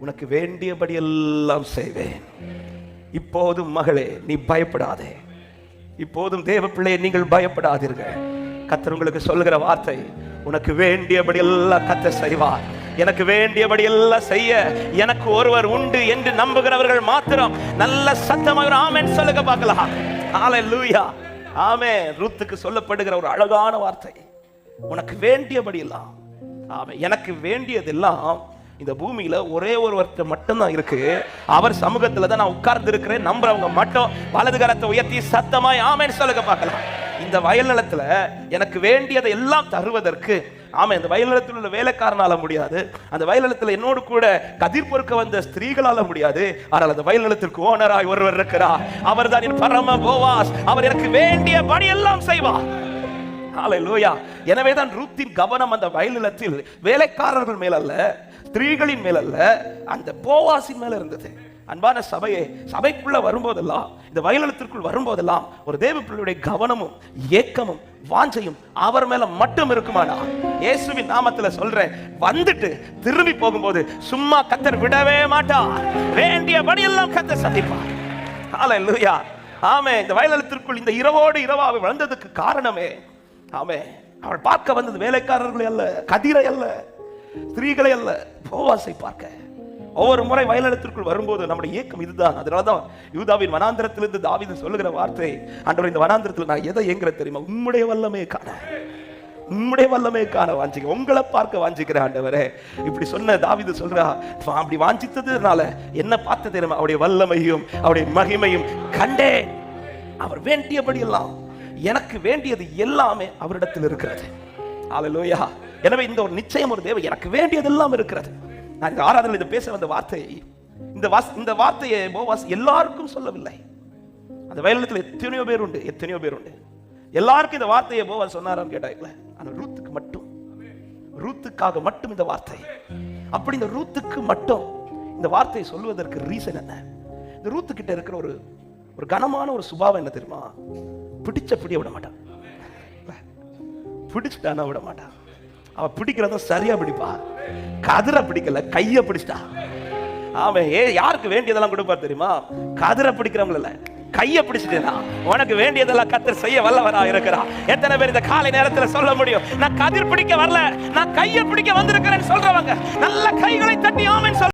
உனக்கு வேண்டியபடி எல்லாம் செய்வேன். இப்போதும் மகளே நீ பயப்படாதே. இப்போதும் தேவ பிள்ளையை நீங்கள் பயப்படாதீர்கள். கர்த்தர் உங்களுக்கு சொல்லுகிற வார்த்தை, உனக்கு வேண்டியபடி எல்லாம் கர்த்தர் செய்வார். எனக்கு வேண்டியபடி எல்லாம் செய்ய எனக்கு ஒருவர் உண்டு என்று நம்புகிறவர்கள் மாத்திரம் நல்ல சத்தமாக ஆமென் சொல்லுங்க பார்க்கலாம். ஹல்லேலூயா, ஆமென். ரூத்துக்கு சொல்லப்படுகிற ஒரு அழகான வார்த்தை, உனக்கு வேண்டியபடி எல்லாம். ஆமென். எனக்கு வேண்டியதெல்லாம் இந்த பூமியில ஒரே ஒருவர்கிட்ட மட்டும்தான் இருக்கு. அவர் சமூகத்துல தான் நான் உட்கார்ந்து இருக்கிறேன். நம்புறவங்க மட்டும் வலது கரத்தை உயர்த்தி சத்தமாய் ஆமென் சொல்லுங்க பார்க்கலாம். இந்த வயல் நிலத்துல எனக்கு வேண்டியதை எல்லாம் தருவதற்கு, ஆமா, இந்த வயல் நிலத்தில் உள்ள வேலைக்காரனால முடியாது. அந்த வயல் நிலத்தில் என்னோடு கூட கதிர் பொறுக்க வந்த ஸ்திரீகளால முடியாது. ஆனால் அந்த வயல் நிலத்திற்கு ஓனராய் ஒருவர் இருக்கிறார். அவர் தான் என் பரம போவாஸ். அவர் எனக்கு வேண்டிய பணி எல்லாம் செய்வார். ஹல்லேலூயா. எனவே தான் ரூத்தின் கவனம் அந்த வயல் நிலத்தில் வேலைக்காரர்கள் மேல் அல்ல, ஸ்திரீகளின் மேல் அல்ல, அந்த போவாசின் மேல இருந்தது. அன்பான சபையே, சபைக்குள்ள வரும்போதெல்லாம், இந்த வயலினத்திற்குள் வரும்போதெல்லாம் ஒரு தேவ பிள்ளையுடைய கவனமும் ஏக்கமும் வாஞ்சையும் அவர் மேல மட்டும் இருக்குமானா, இயேசுவின் நாமத்துல சொல்றேன், வந்துட்டு திரும்பி போகும்போது சும்மா கர்த்தர் விடவே மாட்டார். வேண்டியபடி எல்லாம் கர்த்தர் சந்திப்பார். ஹல்லேலூயா, ஆமென். இந்த வயலினத்திற்குள் இந்த இரவோடு இரவாக வந்ததுக்கு காரணமே, ஆமென், அவள் பார்க்க வந்தது வேலைக்காரர்களை அல்ல, கதிரை அல்ல, ஸ்திரீகளை அல்ல, போவாசை பார்க்க. ஒவ்வொரு முறை வயலினத்திற்குள் வரும்போது நம்முடைய ஏக்கம் இதுதான். அதனாலதான் யூதாவின் வனாந்திரத்திலிருந்து தாவீது சொல்லுகிற வார்த்தை, ஆண்டவரே இந்த வனாந்திரத்தில் நான் எதை ஏங்குறேன் தெரியுமா? உம்முடைய வல்லமையை காண, உம்முடைய வல்லமையை காண வாஞ்சிக்க, உங்களை பார்க்க வாஞ்சிக்கிறேன் ஆண்டவரே. இப்படி சொன்ன தாவீது சொல்றா, அப்படி வாஞ்சித்ததுனால என்ன பார்த்த தெரியுமா? அவருடைய வல்லமையும் அவருடைய மகிமையும் கண்டேன். அவர் வேண்டியபடி எல்லாம், எனக்கு வேண்டியது எல்லாமே அவரிடத்தில் இருக்கிறது. ஹல்லேலூயா. எனவே இந்த ஒரு நிச்சயம், ஒரு தேவ எனக்கு வேண்டியதெல்லாம் இருக்கிறது. நான் இந்த ஆராதனையில் இதை பேச வந்த வார்த்தை, இந்த வார்த்தையை போவாஸ் எல்லாருக்கும் சொல்லவில்லை. அந்த வயலினத்தில் எத்தனையோ பேர் உண்டு, எத்தனையோ பேர் உண்டு. எல்லாருக்கும் இந்த வார்த்தையை போவாஸ் சொன்னாரான்னு கேட்டாங்களே, ஆனால் ரூத்துக்கு மட்டும், ரூத்துக்காக மட்டும் இந்த வார்த்தை. அப்படி இந்த ரூத்துக்கு மட்டும் இந்த வார்த்தையை சொல்வதற்கு ரீசன் என்ன? இந்த ரூத்து கிட்ட இருக்கிற ஒரு கனமான ஒரு சுபாவம் என்ன தெரியுமா? பிடிச்ச பிடிய விட மாட்டான். பிடிச்சிட்டானா விட மாட்டான். அவ பிடிக்கிறத சரியா பிடிப்பா. கதிரை பிடிக்கல, கைய பிடிச்சிட்டா. அவன் யாருக்கு வேண்டியதெல்லாம் கொடுப்பா தெரியுமா? கதிரை பிடிக்கிறவங்கள இல்ல, கைய பிடிச்சிட்டேனா உனக்கு வேண்டியதெல்லாம் கர்த்தர் செய்ய வல்லவரா இருக்கிறார். எத்தனை பேர் இந்த காலை நேரத்தில் சொல்ல முடியும், நான் கதிர் பிடிக்க வரல, நான் கைய பிடிக்க வந்திருக்கிறேன்னு சொல்றவங்க நல்ல கைகளை தட்டி ஆமென் சொல்லுங்க.